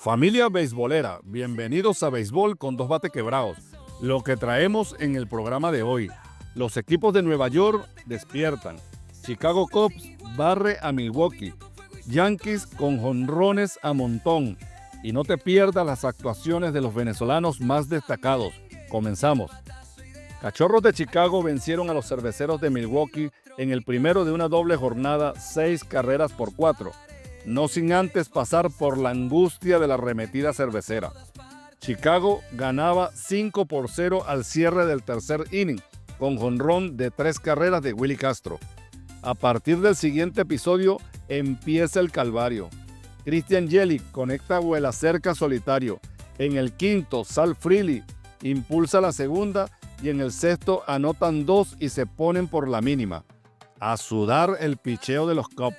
Familia beisbolera, bienvenidos a Béisbol con dos bates quebrados. Lo que traemos en el programa de hoy: los equipos de Nueva York despiertan, Chicago Cubs barre a Milwaukee, Yankees con jonrones a montón, y no te pierdas las actuaciones de los venezolanos más destacados. Comenzamos. Cachorros de Chicago vencieron a los Cerveceros de Milwaukee en el primero de una doble jornada, 6 carreras por 4. No sin antes pasar por la angustia de la arremetida cervecera. Chicago ganaba 5-0 al cierre del tercer inning, con jonrón de 3 carreras de Willie Castro. A partir del siguiente episodio empieza el calvario. Christian Yelich conecta vuela cerca solitario. En el quinto, Sal Freely impulsa la segunda y en el sexto anotan 2 y se ponen por la mínima. A sudar el picheo de los Cubs.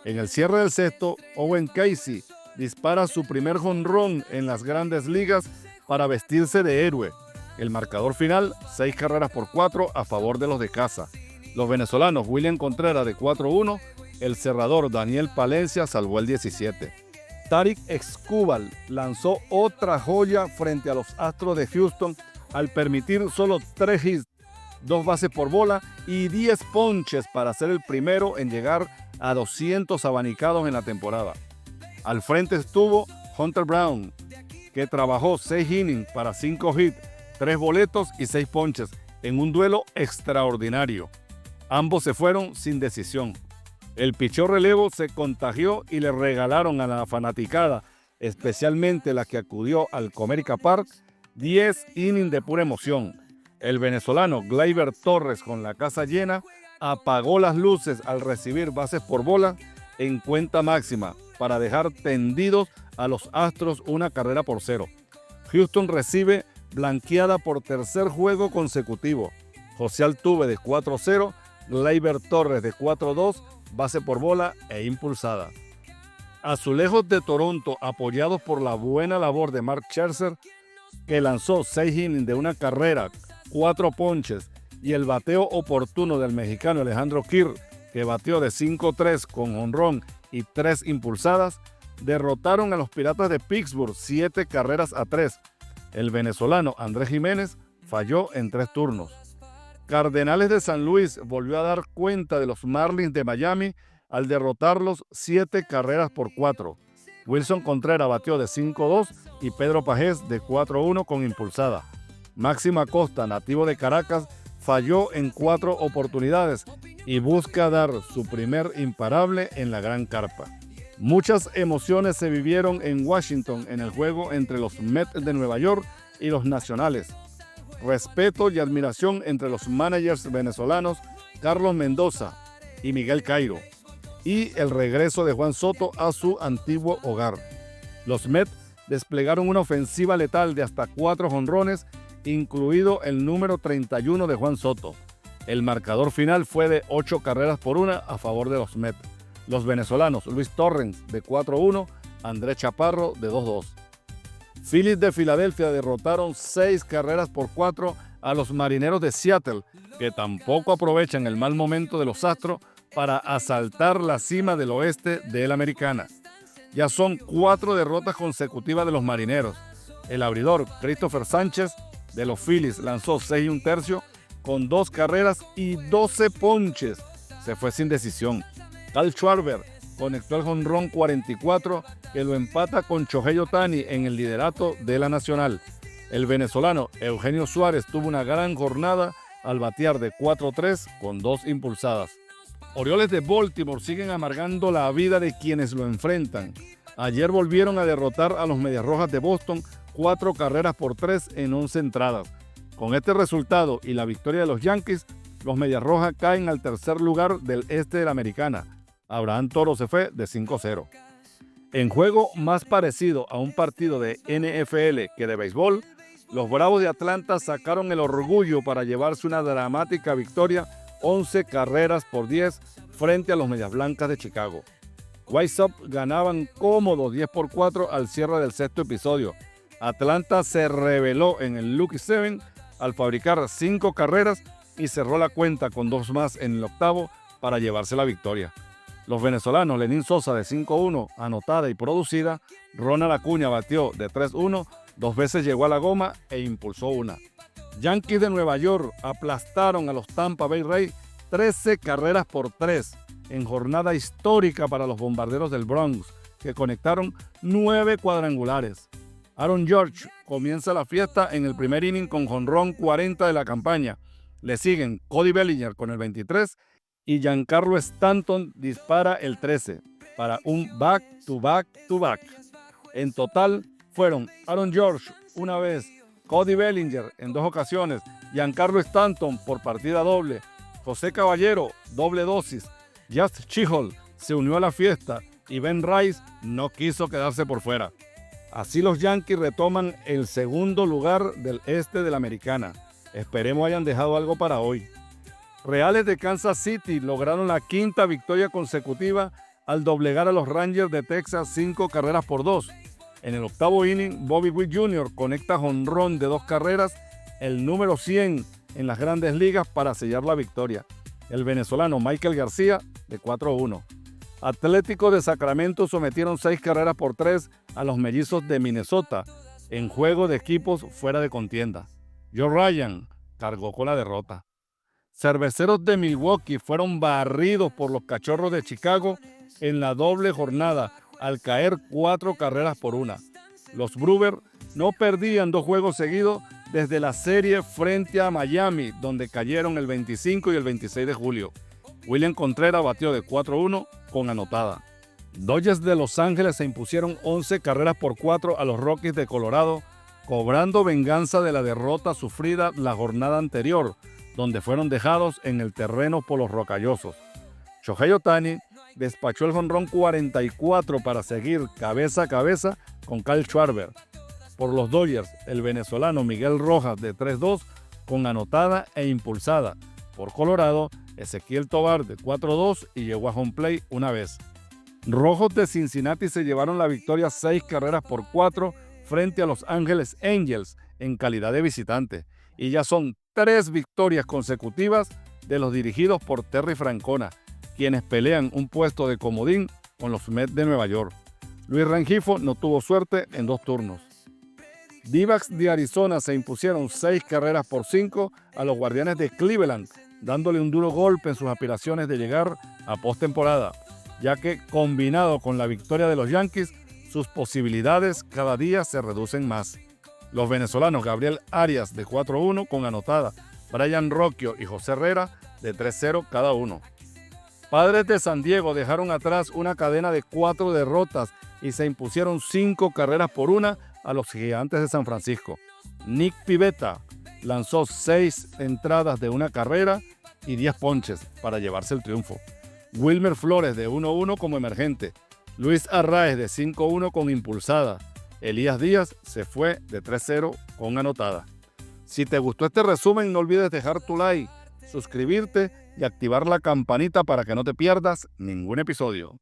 En el cierre del sexto, Owen Casey dispara su primer jonrón en las Grandes Ligas para vestirse de héroe. El marcador final, 6 carreras por 4 a favor de los de casa. Los venezolanos William Contreras de 4-1, el cerrador Daniel Palencia salvó el 17. Tarik Skubal lanzó otra joya frente a los Astros de Houston al permitir solo 3 hits, 2 bases por bola y 10 ponches para ser el primero en llegar a 200 abanicados en la temporada. Al frente estuvo Hunter Brown, que trabajó 6 innings para 5 hits, 3 boletos y 6 ponches en un duelo extraordinario. Ambos se fueron sin decisión. El picheo relevo se contagió y le regalaron a la fanaticada, especialmente la que acudió al Comerica Park, 10 innings de pura emoción. El venezolano Gleyber Torres, con la casa llena, apagó las luces al recibir bases por bola en cuenta máxima para dejar tendidos a los Astros 1 carrera por 0. Houston recibe blanqueada por tercer juego consecutivo. José Altuve de 4-0, Gleyber Torres de 4-2, base por bola e impulsada. Azulejos de Toronto, apoyados por la buena labor de Mark Scherzer, que lanzó 6 innings de 1 carrera, 4 ponches, y el bateo oportuno del mexicano Alejandro Kirk, que bateó de 5-3 con jonrón y 3 impulsadas, derrotaron a los Piratas de Pittsburgh 7 carreras a 3. El venezolano Andrés Jiménez falló en 3 turnos. Cardenales de San Luis volvió a dar cuenta de los Marlins de Miami al derrotarlos 7 carreras por 4. Wilson Contreras batió de 5-2 y Pedro Pagés de 4-1 con impulsada. Máximo Acosta, nativo de Caracas, falló en 4 oportunidades y busca dar su primer imparable en la gran carpa. Muchas emociones se vivieron en Washington en el juego entre los Mets de Nueva York y los Nacionales. Respeto y admiración entre los managers venezolanos Carlos Mendoza y Miguel Cairo, y el regreso de Juan Soto a su antiguo hogar. Los Mets desplegaron una ofensiva letal de hasta 4 jonrones, incluido el número 31 de Juan Soto. El marcador final fue de 8 carreras por 1 a favor de los Mets. Los venezolanos Luis Torrens de 4-1, Andrés Chaparro de 2-2. Phillies de Filadelfia derrotaron 6 carreras por 4 a los Marineros de Seattle, que tampoco aprovechan el mal momento de los Astros para asaltar la cima del oeste de la Americana. Ya son 4 derrotas consecutivas de los Marineros. El abridor Christopher Sánchez de los Phillies lanzó 6 1/3 con 2 carreras y 12 ponches. Se fue sin decisión. Kyle Schwarber conectó el jonrón 44 que lo empata con Shohei Ohtani en el liderato de la Nacional. El venezolano Eugenio Suárez tuvo una gran jornada al batear de 4-3 con 2 impulsadas. Orioles de Baltimore siguen amargando la vida de quienes lo enfrentan. Ayer volvieron a derrotar a los Medias Rojas de Boston 4 carreras por 3 en 11 entradas. Con este resultado y la victoria de los Yankees, los Medias Rojas caen al tercer lugar del este de la Americana. Abraham Toro se fue de 5-0. En juego más parecido a un partido de NFL que de béisbol, los Bravos de Atlanta sacaron el orgullo para llevarse una dramática victoria 11 carreras por 10 frente a los Medias Blancas de Chicago. White Sox ganaban cómodos 10-4 al cierre del sexto episodio. Atlanta se rebeló en el Lucky Seven al fabricar 5 carreras y cerró la cuenta con 2 más en el octavo para llevarse la victoria. Los venezolanos Lenín Sosa de 5-1, anotada y producida. Ronald Acuña batió de 3-1, 2 veces llegó a la goma e impulsó una. Yankees de Nueva York aplastaron a los Tampa Bay Rays 13 carreras por 3 en jornada histórica para los bombarderos del Bronx, que conectaron 9 cuadrangulares. Aaron Judge comienza la fiesta en el primer inning con jonrón 40 de la campaña. Le siguen Cody Bellinger con el 23 y Giancarlo Stanton dispara el 13 para un back-to-back-to-back. En total fueron Aaron Judge una vez, Cody Bellinger en 2 ocasiones, Giancarlo Stanton por partida doble, José Caballero doble dosis, Just Chihold se unió a la fiesta y Ben Rice no quiso quedarse por fuera. Así los Yankees retoman el segundo lugar del este de la Americana. Esperemos hayan dejado algo para hoy. Reales de Kansas City lograron la 5ª victoria consecutiva al doblegar a los Rangers de Texas 5 carreras por 2. En el 8º inning, Bobby Witt Jr. conecta jonrón de 2 carreras, el número 100 en las grandes ligas para sellar la victoria. El venezolano Michael García de 4-1. Atlético de Sacramento sometieron 6 carreras por 3 a los Mellizos de Minnesota en juego de equipos fuera de contienda. Joe Ryan cargó con la derrota. Cerveceros de Milwaukee fueron barridos por los Cachorros de Chicago en la doble jornada al caer 4 carreras por 1. Los Brewers no perdían 2 juegos seguidos desde la serie frente a Miami, donde cayeron el 25 y el 26 de julio. William Contreras batió de 4-1 con anotada. Dodgers de Los Ángeles se impusieron 11 carreras por 4 a los Rockies de Colorado, cobrando venganza de la derrota sufrida la jornada anterior, donde fueron dejados en el terreno por los rocallosos. Shohei Ohtani despachó el jonrón 44 para seguir cabeza a cabeza con Kyle Schwarber. Por los Dodgers, el venezolano Miguel Rojas de 3-2 con anotada e impulsada. Por Colorado, Ezequiel Tovar de 4-2 y llegó a home plate una vez. Rojos de Cincinnati se llevaron la victoria 6 carreras por 4 frente a Los Ángeles Angels en calidad de visitante. Y ya son 3 victorias consecutivas de los dirigidos por Terry Francona, quienes pelean un puesto de comodín con los Mets de Nueva York. Luis Rengifo no tuvo suerte en 2 turnos. D-backs de Arizona se impusieron 6 carreras por 5 a los Guardianes de Cleveland, dándole un duro golpe en sus aspiraciones de llegar a postemporada, ya que combinado con la victoria de los Yankees, sus posibilidades cada día se reducen más. Los venezolanos Gabriel Arias de 4-1 con anotada, Brian Rocchio y José Herrera de 3-0 cada uno. Padres de San Diego dejaron atrás una cadena de 4 derrotas y se impusieron 5 carreras por 1 a los Gigantes de San Francisco. Nick Pivetta lanzó 6 entradas de 1 carrera y 10 ponches para llevarse el triunfo. Wilmer Flores de 1-1 como emergente. Luis Arraez de 5-1 con impulsada. Elías Díaz se fue de 3-0 con anotada. Si te gustó este resumen, no olvides dejar tu like, suscribirte y activar la campanita para que no te pierdas ningún episodio.